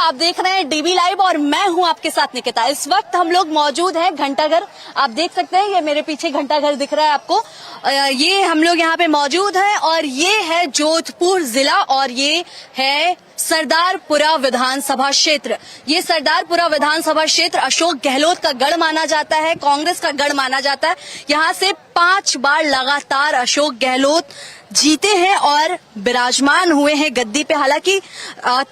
आप देख रहे हैं डीवी लाइव और मैं हूं आपके साथ निकिता। इस वक्त हम लोग मौजूद हैं घंटाघर। आप देख सकते हैं ये मेरे पीछे घंटाघर दिख रहा है आपको। ये हम लोग यहाँ पे मौजूद हैं और ये है जोधपुर जिला और ये है सरदारपुरा विधानसभा क्षेत्र। ये सरदारपुरा विधानसभा क्षेत्र अशोक गहलोत का गढ़ माना जाता है, कांग्रेस का गढ़ माना जाता है। यहाँ से 5 बार लगातार अशोक गहलोत जीते हैं और विराजमान हुए हैं गद्दी पे। हालांकि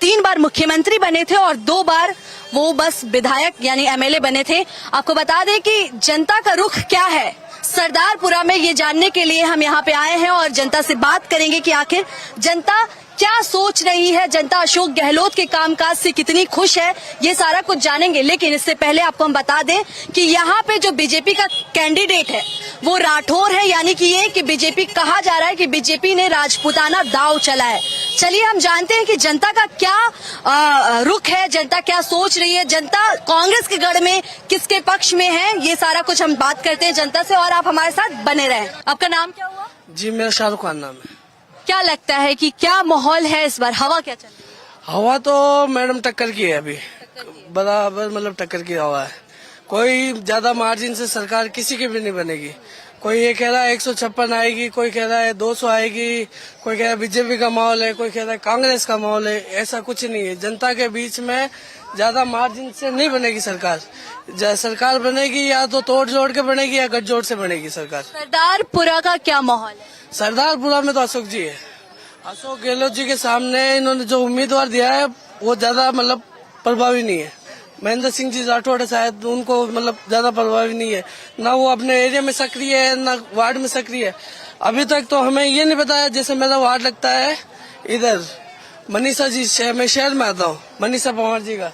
3 बार मुख्यमंत्री बने थे और 2 बार वो बस विधायक यानी एमएलए बने थे। आपको बता दें कि जनता का रुख क्या है सरदारपुरा में, ये जानने के लिए हम यहाँ पे आए हैं और जनता से बात करेंगे कि आखिर जनता क्या सोच रही है, जनता अशोक गहलोत के कामकाज से कितनी खुश है, ये सारा कुछ जानेंगे। लेकिन इससे पहले आपको हम बता दें कि यहाँ पे जो बीजेपी का कैंडिडेट है वो राठौर है, यानी कि ये कि बीजेपी कहा जा रहा है कि बीजेपी ने राजपूताना दांव चला है। चलिए हम जानते हैं कि जनता का क्या रुख है, जनता क्या सोच रही है, जनता कांग्रेस के गढ़ में किसके पक्ष में है, ये सारा कुछ हम बात करते हैं जनता से और आप हमारे साथ बने रहें। आपका नाम क्या हुआ? जी मेरा शाहरुख खान नाम है। क्या लगता है कि क्या माहौल है इस बार, हवा क्या चल रही है? हवा तो मैडम टक्कर की है, अभी बराबर मतलब टक्कर की हवा है। कोई ज्यादा मार्जिन से सरकार किसी की भी नहीं बनेगी। कोई ये कह रहा है 156 आएगी, कोई कह रहा है 200 आएगी, कोई कह रहा है बीजेपी का माहौल है, कोई कह रहा है कांग्रेस का माहौल है। ऐसा कुछ नहीं है। जनता के बीच में ज्यादा मार्जिन से नहीं बनेगी सरकार। सरकार बनेगी या तो तोड़ जोड़ के बनेगी या गठजोड़ से बनेगी सरकार। सरदारपुरा का क्या माहौल है? सरदारपुरा में तो अशोक जी है। अशोक गहलोत जी के सामने इन्होंने जो उम्मीदवार दिया है वो ज्यादा मतलब प्रभावी नहीं है। महेंद्र सिंह जी राठौड़ शायद उनको मतलब ज्यादा प्रभावी नहीं है, ना वो अपने एरिया में सक्रिय है ना वार्ड में सक्रिय है। अभी तक तो हमें ये नहीं बताया। जैसे मेरा वार्ड लगता है इधर मनीषा जी, मैं शहर में आता हूँ, मनीषा पंवार जी का,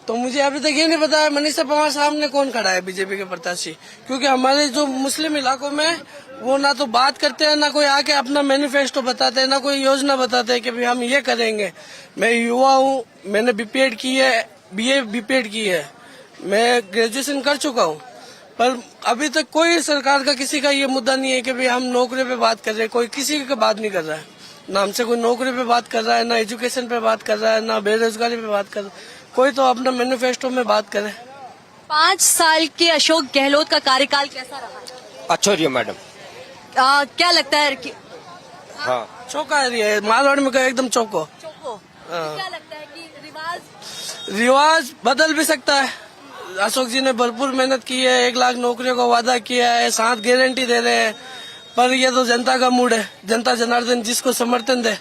तो मुझे अभी तक ये नहीं बताया मनीषा पंवार सामने कौन खड़ा है बीजेपी के प्रत्याशी। क्योंकि हमारे जो मुस्लिम इलाकों में वो ना तो बात करते हैं, ना कोई आके अपना मैनिफेस्टो बताते हैं, ना कोई योजना बताते हैं कि भाई हम ये करेंगे। मैं युवा हूँ, मैंने बीपीएड की है, बीए बीपीएड की है, मैं ग्रेजुएशन कर चुका हूँ, पर अभी तक कोई सरकार का किसी का ये मुद्दा नहीं है कि भाई हम नौकरी पे बात कर रहे हैं। कोई किसी की बात नहीं कर रहा है, ना हमसे कोई नौकरी पे बात कर रहा है, ना एजुकेशन पे बात कर रहा है, ना बेरोजगारी पे बात कर रहा है। कोई तो अपना मैनिफेस्टो में बात करे। 5 साल के अशोक गहलोत का कार्यकाल कैसा रहा? अच्छा रही मैडम। क्या लगता है कि हाँ चौका है मारवाड़ में एकदम चौको। क्या लगता है कि रिवाज बदल भी सकता है। अशोक जी ने भरपूर मेहनत की है, 1 लाख नौकरियों का वादा किया है, 7 गारंटी दे रहे हैं, पर ये तो जनता का मूड है। जनता जनार्दन जिसको समर्थन दे।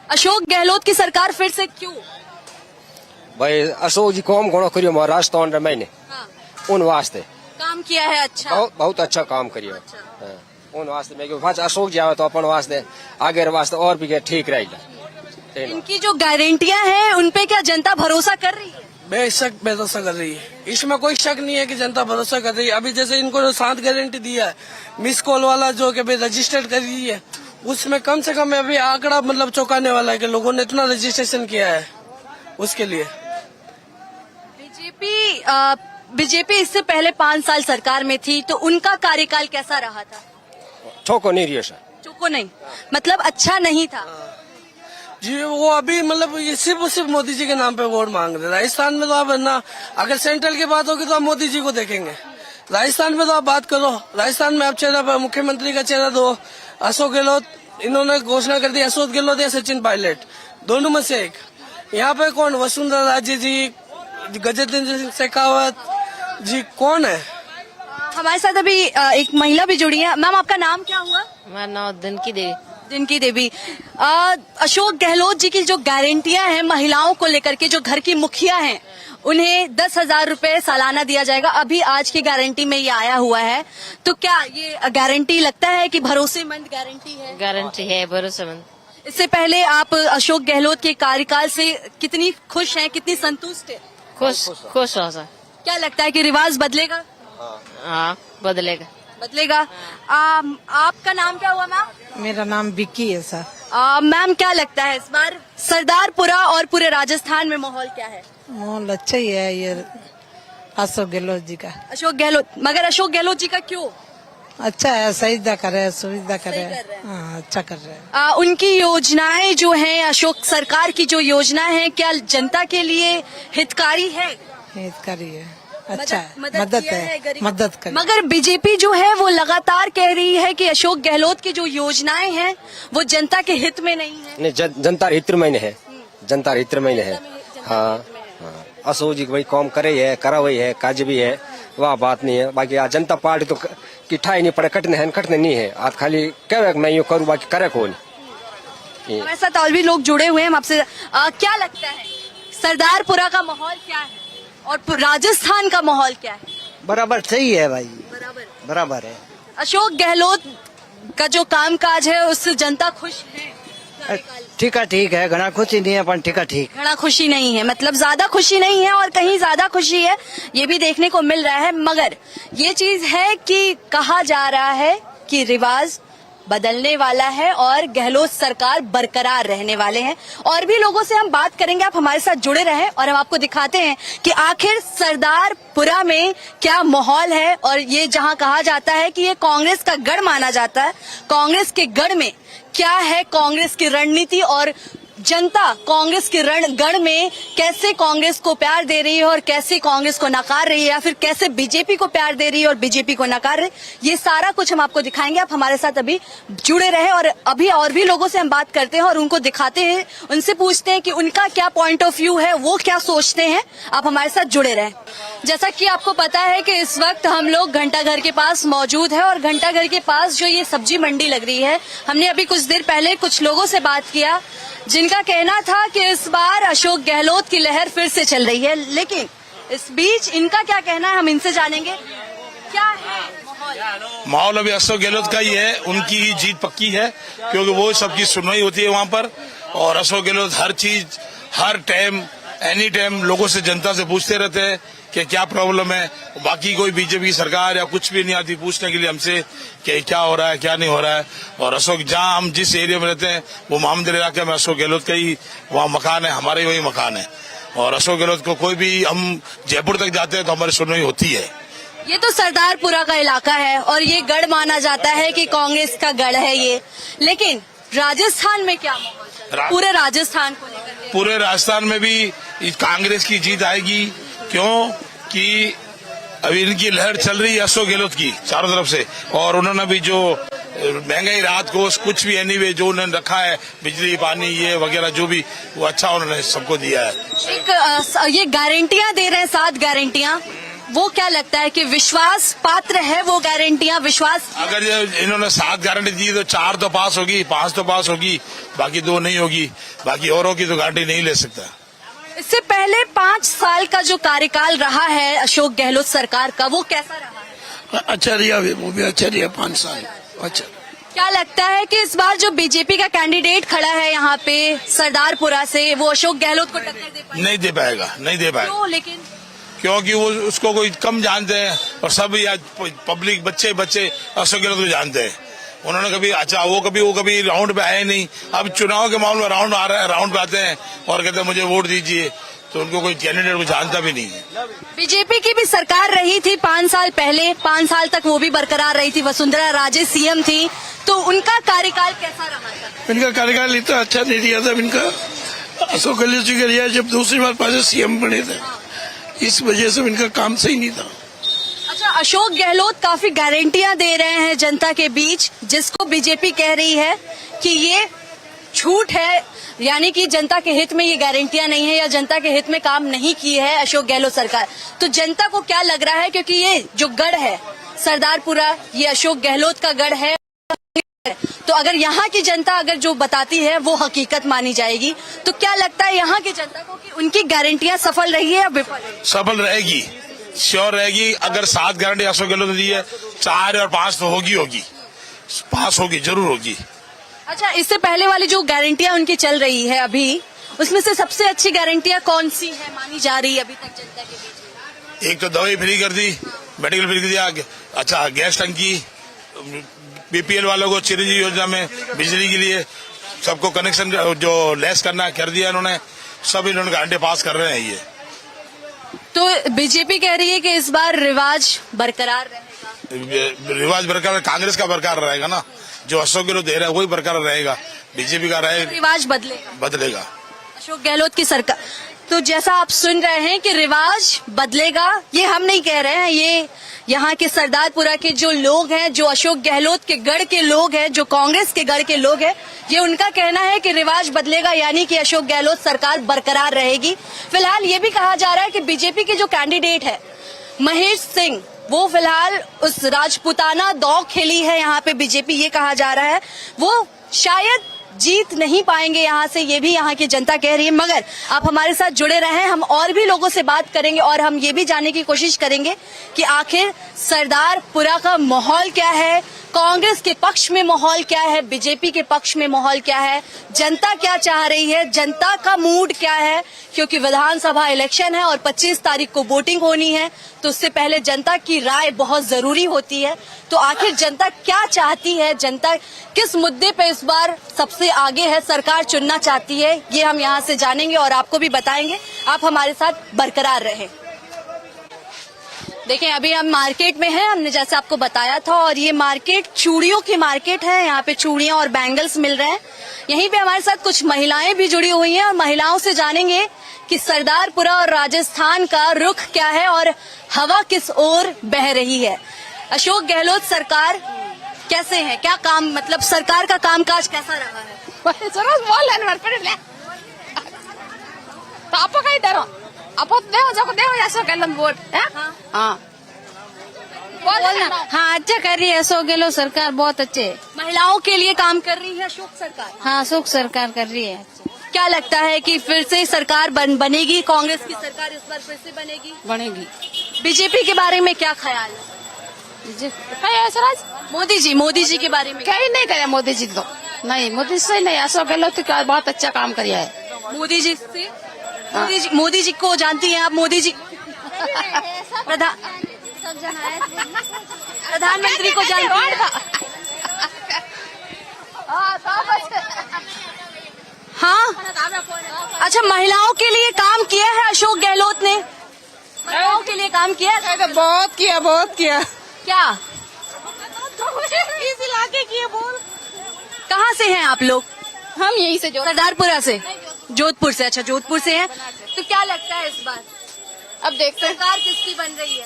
अशोक गहलोत की सरकार फिर से क्यों? भाई अशोक जी काम घणो करियो महाराष्ट्र और मैंने उन वास्ते काम किया है। अच्छा, बहुत अच्छा काम करियो। हाँ, उन वास्ते मैं पाँच अशोक जी आवे तो अपन वास्ते आगे वास्ते और भी ठीक रहेगा। इनकी जो गारंटियां हैं उन पे क्या जनता भरोसा कर रही है? बेशक भरोसा कर रही है, इसमें कोई शक नहीं है कि जनता भरोसा कर रही है। अभी जैसे इनको जो 7 गारंटी दिया है, मिस कॉल वाला जो कि भाई रजिस्टर्ड कर रही है, उसमें कम से कम अभी आंकड़ा मतलब चौंकाने वाला है कि लोगों ने इतना रजिस्ट्रेशन किया है उसके लिए। बीजेपी इससे पहले 5 साल सरकार में थी तो उनका कार्यकाल कैसा रहा था? चौको नहीं रही सर। चौको नहीं मतलब अच्छा नहीं था जी। वो अभी मतलब ये सिर्फ मोदी जी के नाम पे वोट मांग रहे। राजस्थान में तो आप ना, अगर सेंट्रल की बात होगी तो आप मोदी जी को देखेंगे। राजस्थान में तो आप बात करो, राजस्थान में आप चेहरा मुख्यमंत्री का चेहरा दो। अशोक गहलोत, इन्होंने घोषणा कर दी अशोक गहलोत या सचिन पायलट, दोनों में से एक। यहाँ पे कौन? वसुंधरा राजे जी, गजेंद्र सिंह शेखावत जी, कौन है? हमारे साथ अभी एक महिला भी जुड़ी है। मैम आपका नाम क्या हुआ? मेरा नाम दिनकी देवी। दिनकी देवी। अशोक गहलोत जी की जो गारंटियां हैं महिलाओं को लेकर के, जो घर की मुखिया हैं उन्हें 10,000 रुपए सालाना दिया जाएगा, अभी आज की गारंटी में ये आया हुआ है, तो क्या ये गारंटी लगता है कि भरोसेमंद गारंटी है? गारंटी है, भरोसेमंद। इससे पहले आप अशोक गहलोत के कार्यकाल से कितनी खुश हैं, कितनी संतुष्ट है? खुश हो सर। क्या लगता है कि रिवाज बदलेगा? हाँ बदलेगा। आपका नाम क्या हुआ मैम? मेरा नाम विक्की है सर। मैम क्या लगता है इस बार सरदारपुरा और पूरे राजस्थान में माहौल क्या है? माहौल अच्छा ही है ये अशोक गहलोत जी का। अशोक गहलोत, मगर अशोक गहलोत जी का क्यों? अच्छा है, सुविधा करे, सुविधा करे। सही कर रहे हैं। हाँ, अच्छा कर रहे हैं। उनकी योजनाएं जो हैं, अशोक सरकार की जो योजनाएं हैं, क्या जनता के लिए हितकारी है? हितकारी है, अच्छा है, मदद मदद किया है है, गरीब- मदद करे। मगर बीजेपी जो है वो लगातार कह रही है कि अशोक गहलोत की जो योजनाएं हैं वो जनता के हित में नहीं है। नहीं जनता हित में है, जनता हित में है। हाँ हाँ, अशोक जी भाई काम करे है, करा हुई है, काज भी है, वह बात नहीं है। बाकी आज जनता पार्टी तो किठा ही नहीं पड़े, कटने नहीं है। आज खाली कहे मैं यूँ करूँ, बाकी करे कौन। हमारे साथ और भी लोग जुड़े हुए हैं। हम आपसे क्या लगता है सरदारपुरा का माहौल क्या है और राजस्थान का माहौल क्या है? बराबर सही है भाई, बराबर। बराबर है। अशोक गहलोत का जो कामकाज है उससे जनता खुश है? ठीक है, घना खुशी नहीं है पर ठीक। घना खुशी नहीं है, मतलब ज्यादा खुशी नहीं है और कहीं ज्यादा खुशी है, ये भी देखने को मिल रहा है। मगर ये चीज है कि कहा जा रहा है कि रिवाज बदलने वाला है और गहलोत सरकार बरकरार रहने वाले हैं। और भी लोगों से हम बात करेंगे, आप हमारे साथ जुड़े रहें और हम आपको दिखाते हैं कि आखिर सरदारपुरा में क्या माहौल है। और ये जहां कहा जाता है कि ये कांग्रेस का गढ़ माना जाता है, कांग्रेस के गढ़ में क्या है कांग्रेस की रणनीति और जनता कांग्रेस के रणगढ़ में कैसे कांग्रेस को प्यार दे रही है और कैसे कांग्रेस को नकार रही है, या फिर कैसे बीजेपी को प्यार दे रही है और बीजेपी को नकार रही है, ये सारा कुछ हम आपको दिखाएंगे। आप हमारे साथ अभी जुड़े रहे और अभी और भी लोगों से हम बात करते हैं और उनको दिखाते हैं, उनसे पूछते हैं कि उनका क्या पॉइंट ऑफ व्यू है, वो क्या सोचते हैं। आप हमारे साथ जुड़े रहे। जैसा कि आपको पता है कि इस वक्त हम लोग घंटाघर के पास मौजूद है और घंटाघर के पास जो ये सब्जी मंडी लग रही है, हमने अभी कुछ देर पहले कुछ लोगों से बात किया जिनका कहना था कि इस बार अशोक गहलोत की लहर फिर से चल रही है। लेकिन इस बीच इनका क्या कहना है हम इनसे जानेंगे। क्या है माहौल? अभी अशोक गहलोत का ही है, उनकी ही जीत पक्की है क्योंकि वो सबकी सुनवाई होती है वहाँ पर। और अशोक गहलोत हर चीज, हर टाइम, एनी टाइम लोगों से, जनता से पूछते रहते हैं कि क्या प्रॉब्लम है। बाकी कोई बीजेपी सरकार या कुछ भी नहीं आती पूछने के लिए हमसे कि क्या हो रहा है, क्या नहीं हो रहा है। और अशोक, जहाँ हम जिस एरिया में रहते हैं वो मोहम्मद इलाके में अशोक गहलोत का ही वहाँ मकान है, हमारे वही मकान है। और अशोक गहलोत को कोई भी, हम जयपुर तक जाते हैं तो हमारी सुनवाई होती है। ये तो सरदारपुरा का इलाका है और ये गढ़ माना जाता है कि कांग्रेस का गढ़ है ये, लेकिन राजस्थान में क्या माहौल है? पूरे राजस्थान को लेकर के? पूरे राजस्थान में भी कांग्रेस की जीत आएगी। क्यों कि अभी इनकी लहर चल रही है अशोक गहलोत की चारों तरफ से। और उन्होंने भी जो महंगाई राहत कोष कुछ भी एनीवे जो उन्होंने रखा है, बिजली पानी ये वगैरह जो भी, वो अच्छा उन्होंने सबको दिया है। एक ये गारंटियां दे रहे हैं, 7 गारंटियां, वो क्या लगता है कि विश्वास पात्र है वो गारंटियां? विश्वास अगर इन्होंने 7 गारंटी दी तो 4 तो पास होगी, 5 तो पास होगी, बाकी 2 नहीं होगी। बाकी औरों की तो गारंटी नहीं ले सकता। इससे पहले 5 साल का जो कार्यकाल रहा है अशोक गहलोत सरकार का, वो कैसा रहा है? अच्छा रिया, वो भी अच्छा रिया 5 साल। अच्छा, क्या लगता है कि इस बार जो बीजेपी का कैंडिडेट खड़ा है यहाँ पे सरदारपुरा से, वो अशोक गहलोत को टक्कर दे पाएगा? नहीं दे पाएगा, नहीं दे पाएगा। क्यों? लेकिन क्योंकि वो उसको कोई कम जानते हैं और सब आज पब्लिक बच्चे अशोक गहलोत को जानते हैं। उन्होंने कभी, अच्छा वो कभी राउंड पे आए नहीं। अब चुनाव के मामले में राउंड आ रहा है, राउंड पे आते हैं और कहते हैं मुझे वोट दीजिए, तो उनको कोई कैंडिडेट को जानता भी नहीं है। बीजेपी की भी सरकार रही थी 5 साल पहले, 5 साल तक वो भी बरकरार रही थी, वसुंधरा राजे सीएम थी, तो उनका कार्यकाल कैसा रहा था? इनका कार्यकाल इतना अच्छा नहीं दिया था इनका। अशोक गहलोत जी का रिया जब दूसरी बार 5 सीएम बने थे, इस वजह से इनका काम सही नहीं था। अच्छा, अशोक गहलोत काफी गारंटियां दे रहे हैं जनता के बीच, जिसको बीजेपी कह रही है कि ये झूठ है, यानी कि जनता के हित में ये गारंटियां नहीं है या जनता के हित में काम नहीं की है अशोक गहलोत सरकार। तो जनता को क्या लग रहा है, क्योंकि ये जो गढ़ है सरदारपुरा, ये अशोक गहलोत का गढ़ है, तो अगर यहाँ की जनता अगर जो बताती है वो हकीकत मानी जाएगी, तो क्या लगता है यहाँ की जनता को कि उनकी गारंटियां सफल रही है या विफल? सफल रहेगी, श्योर रहेगी। अगर 7 गारंटी अशोक गहलोत ने दी है, 4 और 5 तो होगी, पास होगी, जरूर होगी। अच्छा, इससे पहले वाली जो गारंटियां उनकी चल रही है अभी, उसमें से सबसे अच्छी गारंटियां कौन सी है मानी जा रही है अभी तक जनता के बीच? एक तो दवाई फ्री कर दी, मेडिकल फ्री कर दिया। अच्छा, गैस टंकी, बीपीएल वालों को चिरंजीवी योजना में बिजली के लिए सबको कनेक्शन जो लेस करना कर दिया इन्होंने। सब इन्होंने गारंटी पास कर रहे हैं। ये तो बीजेपी कह रही है कि इस बार रिवाज बरकरार रहेगा, रिवाज बरकरार कांग्रेस का बरकरार रहेगा ना, जो अशोक गहलोत दे रहा है वही बरकरार रहेगा, बीजेपी का रहेगा, रिवाज बदलेगा बदलेगा। अशोक गहलोत की सरकार। तो जैसा आप सुन रहे हैं कि रिवाज बदलेगा, ये हम नहीं कह रहे हैं, ये यहाँ के सरदारपुरा के जो लोग हैं, जो अशोक गहलोत के गढ़ के लोग हैं, जो कांग्रेस के गढ़ के लोग हैं, ये उनका कहना है कि रिवाज बदलेगा, यानी कि अशोक गहलोत सरकार बरकरार रहेगी। फिलहाल ये भी कहा जा रहा है कि बीजेपी के जो कैंडिडेट है महेश सिंह, वो फिलहाल उस राजपुताना दौड़ खेली है यहाँ पे बीजेपी, ये कहा जा रहा है वो शायद जीत नहीं पाएंगे यहाँ से, ये भी यहाँ की जनता कह रही है। मगर आप हमारे साथ जुड़े रहें, हम और भी लोगों से बात करेंगे और हम ये भी जानने की कोशिश करेंगे कि आखिर सरदारपुरा का माहौल क्या है, कांग्रेस के पक्ष में माहौल क्या है, बीजेपी के पक्ष में माहौल क्या है, जनता क्या चाह रही है, जनता का मूड क्या है, क्योंकि विधानसभा इलेक्शन है और 25 तारीख को वोटिंग होनी है, तो उससे पहले जनता की राय बहुत जरूरी होती है। तो आखिर जनता क्या चाहती है, जनता किस मुद्दे पे इस बार सबसे आगे है, सरकार चुनना चाहती है, ये हम यहाँ से जानेंगे और आपको भी बताएंगे। आप हमारे साथ बरकरार रहें। देखिए अभी हम मार्केट में हैं, हमने जैसे आपको बताया था, और ये मार्केट चूड़ियों की मार्केट है, यहाँ पे चूड़ियां और बैंगल्स मिल रहे हैं। यहीं पे हमारे साथ कुछ महिलाएं भी जुड़ी हुई हैं और महिलाओं से जानेंगे कि सरदारपुरा और राजस्थान का रुख क्या है और हवा किस ओर बह रही है। अशोक गहलोत सरकार कैसे है, क्या काम, मतलब सरकार का कामकाज कैसा रहा है? apa kah idaro? Apa deo Ashok Gehlot vote है? हाँ बोलना। हाँ अच्छा कर रही है अशोक गहलोत सरकार, बहुत अच्छे। महिलाओं के लिए काम कर रही है अशोक सरकार। हाँ अशोक सरकार कर रही है। क्या लगता है कि फिर से सरकार बनेगी, कांग्रेस की सरकार इस बार फिर से बनेगी? बनेगी। बीजेपी के बारे में क्या ख्याल है? मोदी जी के बारे में कहीं नहीं करे मोदी जी तो नहीं, मोदी से नहीं, अशोक गहलोत का बहुत अच्छा काम किया है। मोदी जी से मोदी जी को जानती हैं आप? मोदी जी प्रधानमंत्री को जानती हैं? हाँ अच्छा, महिलाओं के लिए काम किया है अशोक गहलोत ने? महिलाओं के लिए काम किया है? तो बहुत किया, बहुत किया। क्या इस इलाके की बोल। कहाँ से हैं आप लोग? हम यहीं से सरदारपुरा से, जोधपुर से। अच्छा जोधपुर से हैं, तो क्या लगता है इस बार अब देखते हैं सरकार किसकी बन रही है?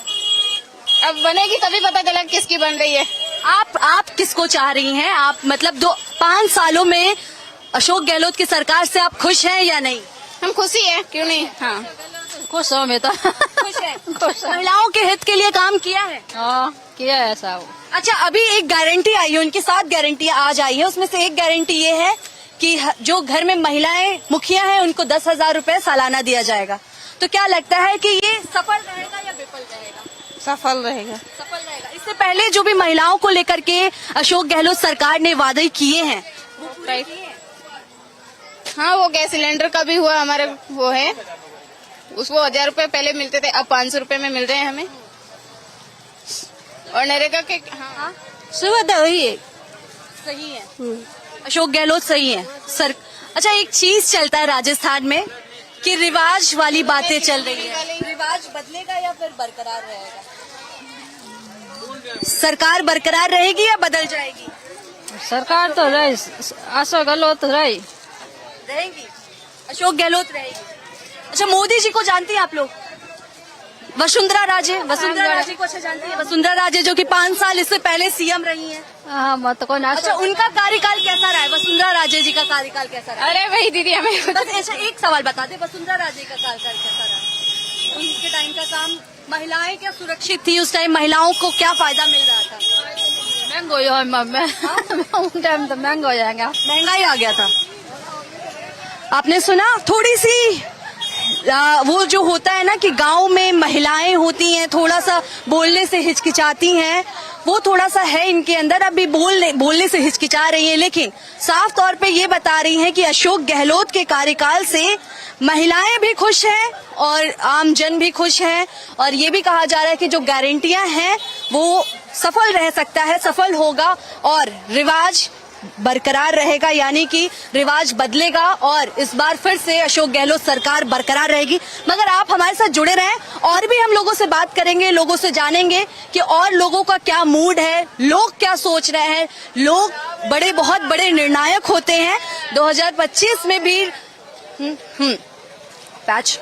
अब बनेगी तभी पता चला किसकी बन रही है। आप किसको चाह रही हैं? आप मतलब 5 सालों में अशोक गहलोत की सरकार से आप खुश हैं या नहीं? हम खुशी है, क्यों नहीं। हाँ खुश हो मैं तो। खुश है। महिलाओं के हित के लिए काम किया है? हाँ किया है ऐसा। अच्छा अभी एक गारंटी आई है, उनकी 7 गारंटियां आज आई है, उसमें से एक गारंटी ये है कि जो घर में महिलाएं मुखिया हैं उनको 10,000 रूपये सालाना दिया जाएगा। तो क्या लगता है कि ये सफल रहेगा या विफल रहेगा? सफल रहेगा। सफल रहेगा। इससे पहले जो भी महिलाओं को लेकर के अशोक गहलोत सरकार ने वादे किए हैं वो पूरे किए हैं? हाँ वो गैस सिलेंडर का भी हुआ हमारे, वो है उसको 1000 रूपये पहले मिलते थे, अब 500 रूपये में मिल रहे हैं हमें। और नरेगा के हाँ सुविधा हुई है, सही है। अशोक गहलोत सही है सर। अच्छा एक चीज चलता है राजस्थान में कि रिवाज वाली बातें चल रही है, रिवाज बदलेगा या फिर बरकरार रहेगा? सरकार बरकरार रहेगी या बदल जाएगी? सरकार तो रही, अशोक गहलोत रही रहेगी, अशोक गहलोत रहेगी। अच्छा मोदी जी को जानती हैं आप लोग? वसुंधरा राजे, वसुंधरा राजे को अच्छा जानती है? वसुंधरा राजे जो कि 5 साल इससे पहले सीएम रही हैं। हाँ मत को ना। अच्छा उनका कार्यकाल कैसा रहा है? वसुंधरा राजे जी का कार्यकाल कैसा रहा? अरे वही दीदी हमें बस ऐसा एक सवाल बता दे, वसुंधरा राजे का कार्यकाल कैसा रहा? उनके टाइम का काम, महिलाएं क्या सुरक्षित थी उस टाइम? महिलाओं को क्या फायदा मिल रहा था? महंगो टाइम तो महंगा हो जाएगा, महंगाई आ गया था। आपने सुना थोड़ी सी वो जो होता है ना कि गांव में महिलाएं होती हैं, थोड़ा सा बोलने से हिचकिचाती हैं, वो थोड़ा सा है इनके अंदर, अभी बोलने से हिचकिचा रही हैं, लेकिन साफ तौर पे ये बता रही हैं कि अशोक गहलोत के कार्यकाल से महिलाएं भी खुश हैं और आम जन भी खुश हैं। और ये भी कहा जा रहा है कि जो गारंटियां हैं वो सफल रह सकता है, सफल होगा और रिवाज बरकरार रहेगा, यानी कि रिवाज बदलेगा और इस बार फिर से अशोक गहलोत सरकार बरकरार रहेगी। मगर आप हमारे साथ जुड़े रहें और भी हम लोगों से बात करेंगे, लोगों से जानेंगे कि और लोगों का क्या मूड है, लोग क्या सोच रहे हैं। लोग बहुत बड़े निर्णायक होते हैं 2025 में भी। पैच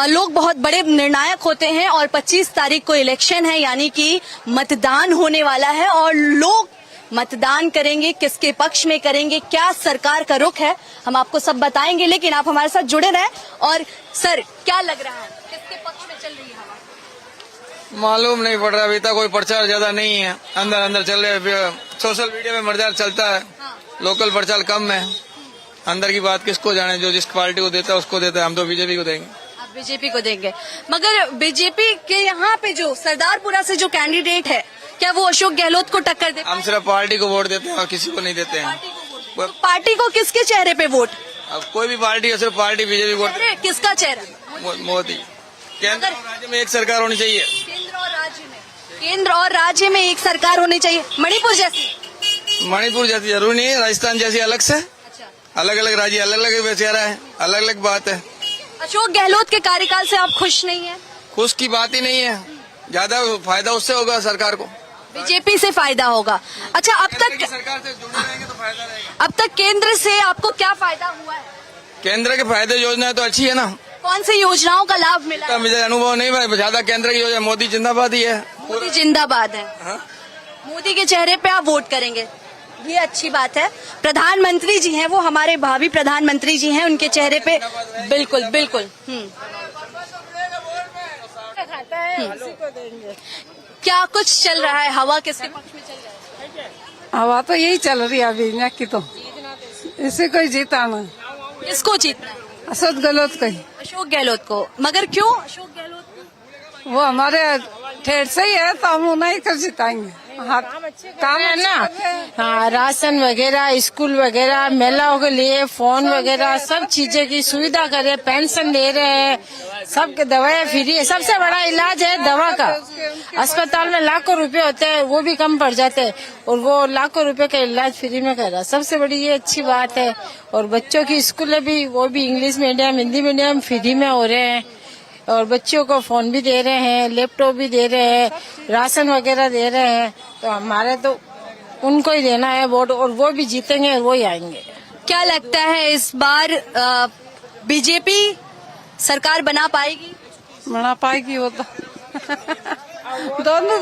लोग बहुत बड़े निर्णायक होते हैं और 25 तारीख को इलेक्शन है, यानी कि मतदान होने वाला है और लोग मतदान करेंगे, किसके पक्ष में करेंगे, क्या सरकार का रुख है, हम आपको सब बताएंगे। लेकिन आप हमारे साथ जुड़े रहें। और सर, क्या लग रहा है, किसके पक्ष में चल रही है हवा? मालूम नहीं पड़ रहा, अभी तक कोई प्रचार ज्यादा नहीं है, अंदर अंदर चल रहे, सोशल मीडिया में प्रचार चलता है, लोकल प्रचार कम है। अंदर की बात किसको जाने, जो जिस पार्टी को देता है उसको देता है। हम तो बीजेपी को देंगे। आप बीजेपी को देंगे, मगर बीजेपी के यहाँ पे जो सरदारपुरा से जो कैंडिडेट है, क्या वो अशोक गहलोत को टक्कर दे? हम सिर्फ पार्टी को वोट देते हैं और किसी को नहीं देते हैं। तो पार्टी को किसके चेहरे पे वोट? अब कोई भी पार्टी है, सिर्फ पार्टी बीजेपी वोट। अरे किसका चेहरा? मोदी। केंद्र और राज्य में एक सरकार होनी चाहिए। केंद्र और राज्य में एक सरकार होनी चाहिए। मणिपुर जैसी जरूरी नहीं है, राजस्थान जैसी अलग से। अलग अलग राज्य अलग अलग चेहरा है, अलग अलग बात है। अशोक गहलोत के कार्यकाल से आप खुश नहीं है? खुश की बात ही नहीं है, ज्यादा फायदा उससे होगा सरकार को, बीजेपी से फायदा होगा। अच्छा, अब तक सरकार से जुड़े रहेंगे तो फायदा रहेगा। अब तक केंद्र से आपको क्या फायदा हुआ है? केंद्र के फायदे योजना तो अच्छी है ना। कौन सी योजनाओं का लाभ मिला है? मुझे अनुभव नहीं भाई, ज्यादा केंद्र की योजना। मोदी जिंदाबाद ही है। मोदी जिंदाबाद है। मोदी के चेहरे पे आप वोट करेंगे, ये अच्छी बात है। प्रधानमंत्री जी हैं, वो हमारे भावी प्रधानमंत्री जी हैं, उनके चेहरे पे बिल्कुल बिल्कुल। क्या कुछ चल रहा है, हवा किसके पक्ष में चल रहा है? हवा तो यही चल रही है अभी यहाँ की, तो इसे कोई जीता ना। किसको जीतना है? अशोक गहलोत को ही। अशोक गहलोत को। मगर क्यों अशोक गहलोत को? वो हमारे ठेठ से ही है, तो हम उन्हें कर जिताएंगे। काम है ना, हाँ, राशन वगैरह, स्कूल वगैरह, महिलाओं के लिए फोन वगैरह, सब चीजें की सुविधा करे, पेंशन दे रहे हैं, सबके दवाएं फ्री है। सबसे बड़ा इलाज है दवा का। अस्पताल में लाखों रुपए होते हैं, वो भी कम पड़ जाते हैं और वो लाखों रुपए का इलाज फ्री में कर रहा। सबसे बड़ी ये अच्छी बात है। और बच्चों की स्कूलें भी, वो भी English medium, Hindi medium free में हो रहे हैं और बच्चों को फोन भी दे रहे हैं, लैपटॉप भी दे रहे हैं, राशन वगैरह दे रहे हैं। तो हमारे तो उनको ही देना है वोट और वो भी जीतेंगे और वो ही आएंगे। क्या लगता है इस बार बीजेपी सरकार बना पाएगी? बना पाएगी वो तो। दोनों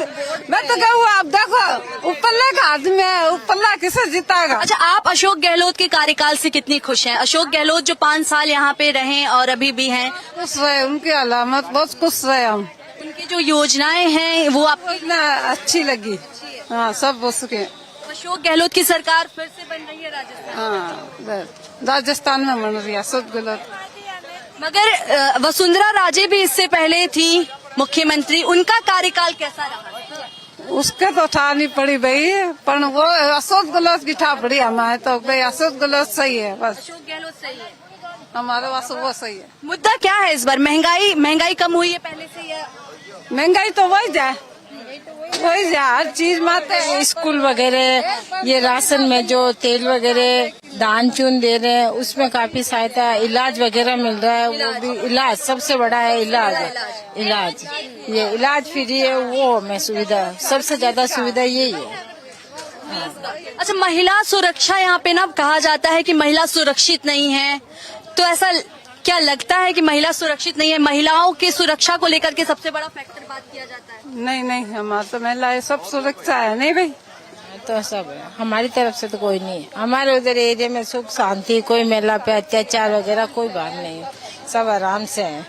मैं तो कहूँ, आप देखो उपल्ला का आदमी है, उपल्ला किसे जिताएगा? अच्छा, आप अशोक गहलोत के कार्यकाल से कितनी खुश हैं? अशोक गहलोत जो 5 साल यहाँ पे रहे और अभी भी हैं, खुश रहे, उनकी अलामत बहुत खुश रहे हम। उनकी जो योजनाएं हैं वो आपको इतना अच्छी लगी। हाँ, सब उसके। अशोक गहलोत की सरकार फिर से बन रही है राजस्थान। हाँ, राजस्थान में बन रही है अशोक गहलोत। मगर वसुंधरा राजे भी इससे पहले थी मुख्यमंत्री, उनका कार्यकाल कैसा रहा? उसके तो ठानी पड़ी भाई, पर वो अशोक गहलोत की ठा पड़ी हमारे तो भाई। अशोक गहलोत सही है, बस अशोक गहलोत सही है हमारे पास, वो सही है। मुद्दा क्या है इस बार? महंगाई कम हुई है पहले से या? महंगाई तो वही जाए, वही जाए, हर चीज माते। स्कूल वगैरह, ये राशन में जो तेल वगैरह दान चून दे रहे हैं, उसमें काफी सहायता, इलाज वगैरह मिल रहा है। वो भी इलाज सबसे बड़ा है, इलाज ये इलाज फ्री है, वो हमें सुविधा, सबसे ज्यादा सुविधा यही है। अच्छा, महिला सुरक्षा यहाँ पे ना कहा जाता है कि महिला सुरक्षित नहीं है, तो ऐसा क्या लगता है कि महिला सुरक्षित नहीं है? महिलाओं की सुरक्षा को लेकर के सबसे बड़ा फैक्टर बात किया जाता है। नहीं नहीं, हमारे तो महिलाएं सब सुरक्षा है। नहीं भाई, तो सब है, हमारी तरफ से तो कोई नहीं है। हमारे उधर एरिया में सुख शांति, कोई महिला पे अत्याचार वगैरह कोई बात नहीं है, सब आराम से है।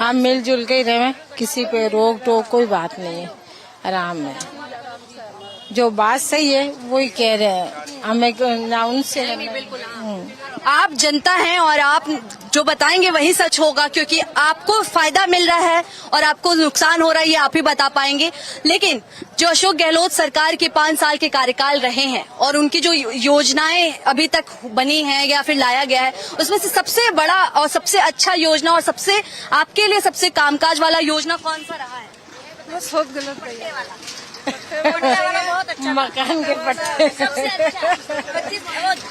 हम मिलजुल के ही रहे, किसी पे रोक टोक कोई बात नहीं है, आराम में। जो बात सही है वही कह रहे हैं, हमें ना उनसे आप जनता हैं और आप जो बताएंगे वही सच होगा, क्योंकि आपको फायदा मिल रहा है और आपको नुकसान हो रहा है, ये आप ही बता पाएंगे। लेकिन जो अशोक गहलोत सरकार के 5 साल के कार्यकाल रहे हैं और उनकी जो योजनाएं अभी तक बनी हैं या फिर लाया गया है, उसमें से सबसे बड़ा और सबसे अच्छा योजना और सबसे आपके लिए सबसे कामकाज वाला योजना कौन सा रहा है? अशोक गहलोत बहुत अच्छा मकान के पट्टे। सबसे अच्छा 25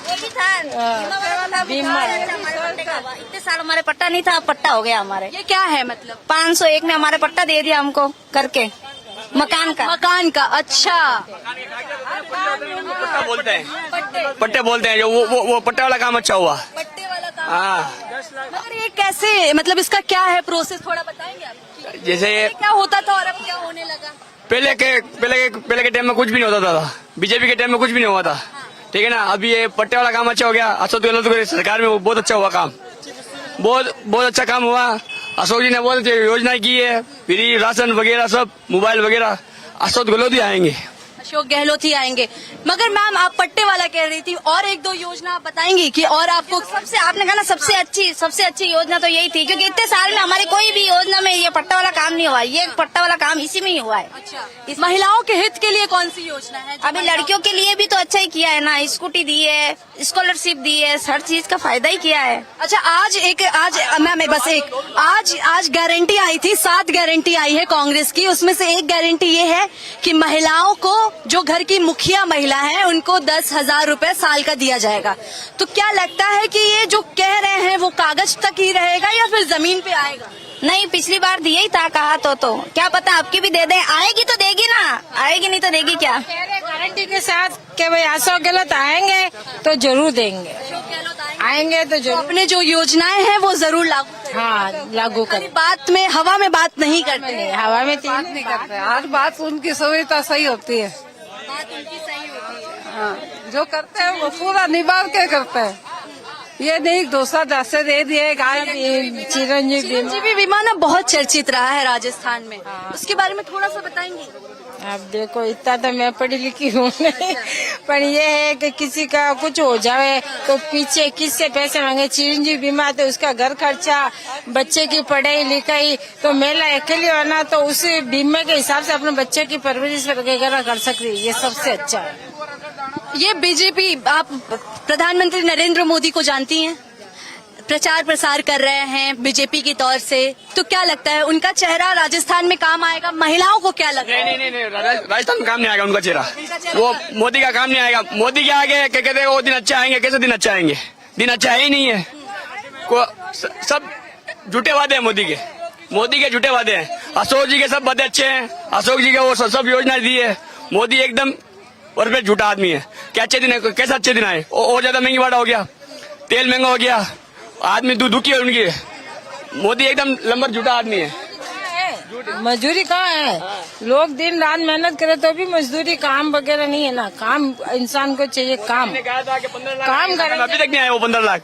वो भी था बीमा इतने साल हमारे पट्टा नहीं था, अब पट्टा हो गया हमारे। ये क्या है मतलब 501 ने हमारे पट्टा दे दिया हमको करके मकान का। मकान का? अच्छा पट्टा बोलते हैं, पट्टे बोलते हैं जो वो पट्टे वाला काम अच्छा हुआ। पट्टे वाला काम। हाँ, मगर ये कैसे, मतलब इसका क्या है प्रोसेस, थोड़ा बताएंगे आप? जैसे ये क्या होता था और अब क्या होने लगा? पहले के टाइम में कुछ भी नहीं होता था, बीजेपी के टाइम में कुछ भी नहीं हुआ था, ठीक है ना। अभी ये पट्टे वाला काम अच्छा हो गया, अशोक गहलोत की सरकार में वो बहुत अच्छा हुआ काम, बहुत अच्छा काम हुआ। अशोक जी ने बहुत अच्छी योजनाएं की है, फ्री राशन वगैरह सब, मोबाइल वगैरह, अशोक गहलोत ही आएंगे। अशोक गहलोत ही आएंगे। मगर मैम आप पट्टे वाला कह रही थी, और एक दो योजना आप बताएंगी कि और आपको? सबसे आपने कहा ना सबसे अच्छी योजना तो यही थी, क्योंकि इतने साल में हमारी कोई भी योजना में ये पट्टा वाला काम नहीं हुआ। ये पट्टा वाला काम इसी में ही हुआ है। अच्छा, इस महिलाओं के हित के लिए कौन सी योजना है? अभी लड़कियों के लिए भी तो अच्छा ही किया है ना, स्कूटी दी है, स्कॉलरशिप दी है, हर चीज का फायदा ही किया है। अच्छा, आज मैम बस एक आज गारंटी आई थी, 7 गारंटी आई है कांग्रेस की, उसमें से एक गारंटी ये है कि महिलाओं को, जो घर की मुखिया महिला है, उनको 10,000 रुपए साल का दिया जाएगा। तो क्या लगता है कि ये जो कह रहे हैं वो कागज तक ही रहेगा या फिर जमीन पे आएगा? नहीं, पिछली बार दिया ही था, कहा तो क्या पता आपकी भी दे दे। आएगी तो देगी ना, आएगी नहीं तो देगी क्या। गारंटी के साथ कि भाई अशोक गहलोत आएंगे तो जरूर देंगे, आएंगे तो जरूर। अपने जो योजनाएं हैं वो जरूर लागू करें। हाँ, लागू खाली करें। बात में, हवा में बात नहीं करते। हवा में बात नहीं करते, हर बात उनकी सुविधा सही होती है। बात उनकी सही होती है। हाँ, जो करते हैं वो पूरा निभा के करते हैं। ये नहीं दूसरा दस्ते दे दिए चिरंजीवी बीमा ना बहुत चर्चित रहा है राजस्थान में, उसके बारे में थोड़ा सा बताएंगे? अब देखो, इतना तो मैं पढ़ी लिखी हूँ नहीं, पर ये है कि किसी का कुछ हो जाए तो पीछे किससे पैसे मांगे। चिरंजीवी बीमा तो उसका घर खर्चा, बच्चे की पढ़ाई लिखाई, तो महिला अकेली होना तो उस बीमे के हिसाब से अपने बच्चे की परवरिश वगैरह कर सकती है। ये सबसे अच्छा है। ये बीजेपी, आप प्रधानमंत्री नरेंद्र मोदी को जानती हैं, प्रचार प्रसार कर रहे हैं बीजेपी के तौर से, तो क्या लगता है उनका चेहरा राजस्थान में काम आएगा? महिलाओं को क्या लगता है? नहीं, राजस्थान में काम नहीं आएगा उनका चेहरा, वो मोदी का काम नहीं आएगा। मोदी के आगे क्या कहते हैं, वो दिन अच्छा आएंगे, कैसे दिन अच्छा आएंगे? दिन अच्छा है ही नहीं है, सब झूठे वादे हैं मोदी के झूठे वादे हैं। अशोक जी के सब वादे अच्छे हैं, अशोक जी के वो सब योजनाएं दी है। मोदी एकदम और फिर झूठा आदमी है। क्या अच्छे दिन है? कैसे अच्छे दिन आए? और ज्यादा महंगी वाला हो गया, तेल महंगा हो गया, आदमी दुखी है उनकी। मोदी एकदम लंबर झूठा आदमी है। मजदूरी कहाँ है? लोग दिन रात मेहनत करे तो भी मजदूरी, काम वगैरह नहीं है ना। काम इंसान को चाहिए, काम काम करें। अभी तक नहीं आया वो 15 लाख।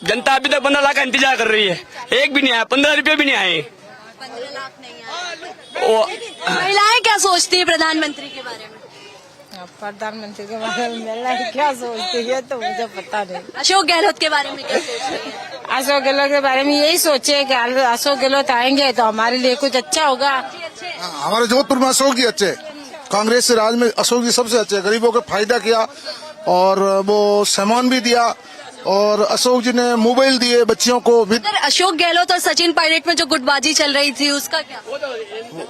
जनता अभी तक 15 लाख का इंतजार कर रही है, एक भी नहीं आया, 15 रुपये भी नहीं आए। 15 लाख नहीं आए। महिलाएं क्या सोचती है प्रधानमंत्री के बारे में? प्रधानमंत्री के बारे में महिलाएं क्या सोचती है तो मुझे पता नहीं। अशोक गहलोत के बारे में क्या सोचती है? अशोक गहलोत के बारे में यही सोचे कि अशोक गहलोत आएंगे तो हमारे लिए कुछ अच्छा होगा। हमारे जोधपुर में अशोक जी अच्छे, कांग्रेस से राज में अशोक जी सबसे अच्छे, गरीबों को फायदा किया और वो सामान भी दिया, और अशोक जी ने मोबाइल दिए बच्चियों को भी। सर, अशोक गहलोत और सचिन पायलट में जो गुटबाजी चल रही थी उसका क्या?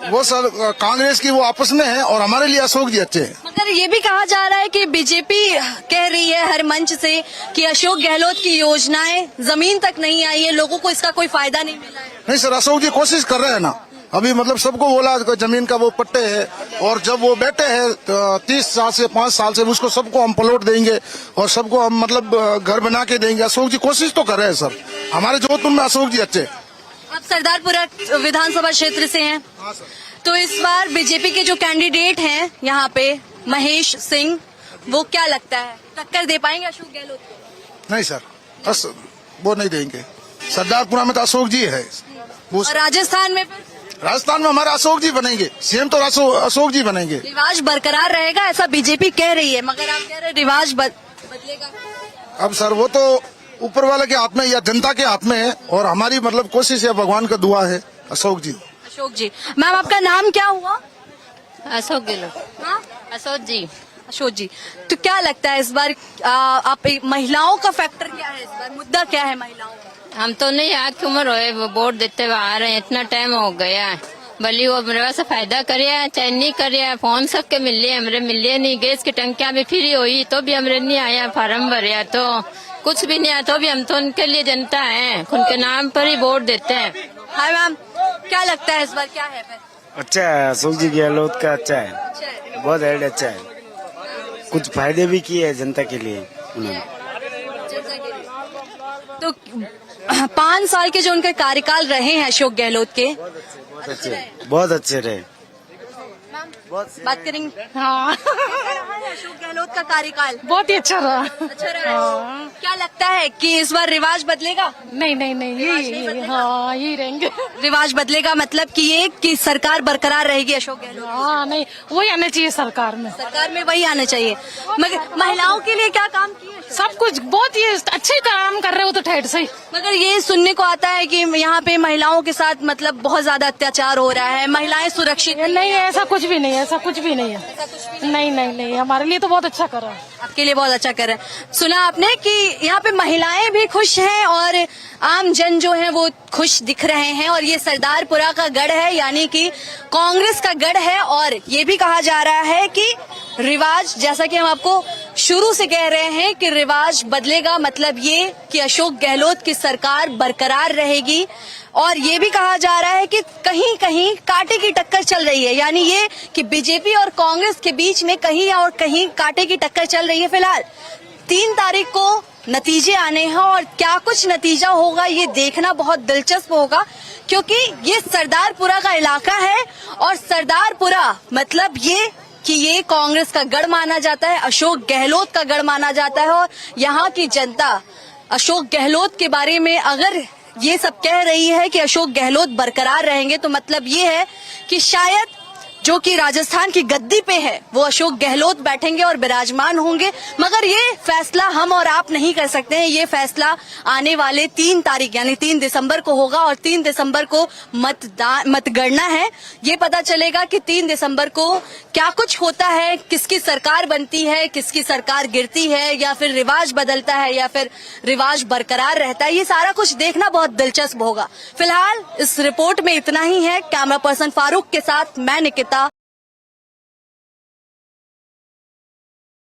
वो सर कांग्रेस की वो आपस में है, और हमारे लिए अशोक जी अच्छे हैं। मगर ये भी कहा जा रहा है कि बीजेपी कह रही है हर मंच से कि अशोक गहलोत की योजनाएं जमीन तक नहीं आई है, लोगों को इसका कोई फायदा नहीं मिला है। नहीं सर, अशोक जी कोशिश कर रहे हैं ना, अभी मतलब सबको बोला जमीन का वो पट्टे है, और जब वो बैठे हैं 30 साल से 5 साल से उसको सबको हम प्लॉट देंगे और सबको हम मतलब घर बना के देंगे। अशोक जी कोशिश तो कर रहे हैं सर, हमारे जोधपुर में अशोक जी अच्छे। आप सरदारपुरा विधानसभा क्षेत्र से हैं, तो इस बार बीजेपी के जो कैंडिडेट हैं यहाँ पे महेश सिंह, वो क्या लगता है टक्कर दे पाएंगे अशोक गहलोत को? नहीं सर, बस वो नहीं देंगे। सरदारपुरा में तो अशोक जी है। और राजस्थान में फिर? राजस्थान में हमारे अशोक जी बनेंगे, सीएम तो अशोक जी बनेंगे। रिवाज बरकरार रहेगा ऐसा बीजेपी कह रही है, मगर आप कह रहे हैं रिवाज बदलेगा। अब सर वो तो ऊपर वाले के हाथ में या जनता के हाथ में है, और हमारी मतलब कोशिश है, भगवान का दुआ है अशोक जी। अशोक जी। मैम आपका नाम क्या हुआ? अशोक गहलोत। हाँ? अशोक जी। अशोक जी, तो क्या लगता है इस बार आप महिलाओं का फैक्टर क्या है, इस बार मुद्दा क्या है महिलाओं का? हम तो नहीं, आज की उम्र हो वोट देते हुए आ रहे हैं, इतना टाइम हो गया है, भली वो मेरे वास्ते फायदा करे चाहे नहीं करे। फोन सबके मिले हमरे मिले नहीं। गैस की टंकियां भी फ्री हुई तो भी हमरे नहीं आया। फार्म भरे तो कुछ भी नहीं आया तो भी हम तो उनके लिए जनता है, उनके नाम पर ही वोट देते हैं। हाय मैम, क्या लगता है इस बार क्या है फिर? अच्छा है, अशोक जी गहलोत का अच्छा है, बहुत हेड अच्छा है, कुछ फायदे भी किए हैं जनता के लिए उन्होंने। तो 5 साल के जो उनके कार्यकाल रहे हैं अशोक गहलोत के, बहुत अच्छे रहे। बात करेंगे। हाँ अशोक गहलोत का कार्यकाल बहुत ही अच्छा रहा। अच्छा रहा। क्या लगता है कि इस बार रिवाज बदलेगा? नहीं नहीं नहीं यही रहेंगे। रिवाज बदलेगा मतलब कि ये कि सरकार बरकरार रहेगी अशोक गहलोत? हाँ नहीं वही आना चाहिए सरकार में। सरकार में वही आना चाहिए। मगर महिलाओं के लिए क्या काम किए? सब कुछ बहुत ही अच्छे काम कर रहे हो तो ठेठ से। मगर ये सुनने को आता है कि यहाँ पे महिलाओं के साथ मतलब बहुत ज्यादा अत्याचार हो रहा है, महिलाएं सुरक्षित नहीं है, ऐसा कुछ भी नहीं है, ऐसा कुछ भी नहीं है। नहीं नहीं नहीं हमारे लिए तो बहुत अच्छा कर रहा है। आपके लिए बहुत अच्छा कर रहा है। सुना आपने कि यहाँ पे महिलाएं भी खुश हैं और आम जन जो है वो खुश दिख रहे हैं। और ये सरदारपुरा का गढ़ है, यानी कि कांग्रेस का गढ़ है। और ये भी कहा जा रहा है कि रिवाज, जैसा कि हम आपको शुरू से कह रहे हैं कि रिवाज बदलेगा, मतलब ये कि अशोक गहलोत की सरकार बरकरार रहेगी। और ये भी कहा जा रहा है कि कहीं कहीं कांटे की टक्कर चल रही है, यानी ये कि बीजेपी और कांग्रेस के बीच में कहीं और कहीं कांटे की टक्कर चल रही है। फिलहाल 3 तारीख को नतीजे आने हैं और क्या कुछ नतीजा होगा ये देखना बहुत दिलचस्प होगा, क्योंकि ये सरदारपुरा का इलाका है और सरदारपुरा मतलब ये कि ये कांग्रेस का गढ़ माना जाता है, अशोक गहलोत का गढ़ माना जाता है। और यहाँ की जनता अशोक गहलोत के बारे में अगर ये सब कह रही है कि अशोक गहलोत बरकरार रहेंगे, तो मतलब ये है कि शायद जो कि राजस्थान की गद्दी पे है वो अशोक गहलोत बैठेंगे और विराजमान होंगे। मगर ये फैसला हम और आप नहीं कर सकते हैं, ये फैसला आने वाले 3 तारीख यानी 3 दिसंबर को होगा। और 3 दिसंबर को मतगणना है। ये पता चलेगा कि 3 दिसंबर को क्या कुछ होता है, किसकी सरकार बनती है, किसकी सरकार गिरती है, या फिर रिवाज बदलता है, या फिर रिवाज बरकरार रहता है। ये सारा कुछ देखना बहुत दिलचस्प होगा। फिलहाल इस रिपोर्ट में इतना ही है। कैमरा पर्सन फारूक के साथ मैं निकिता।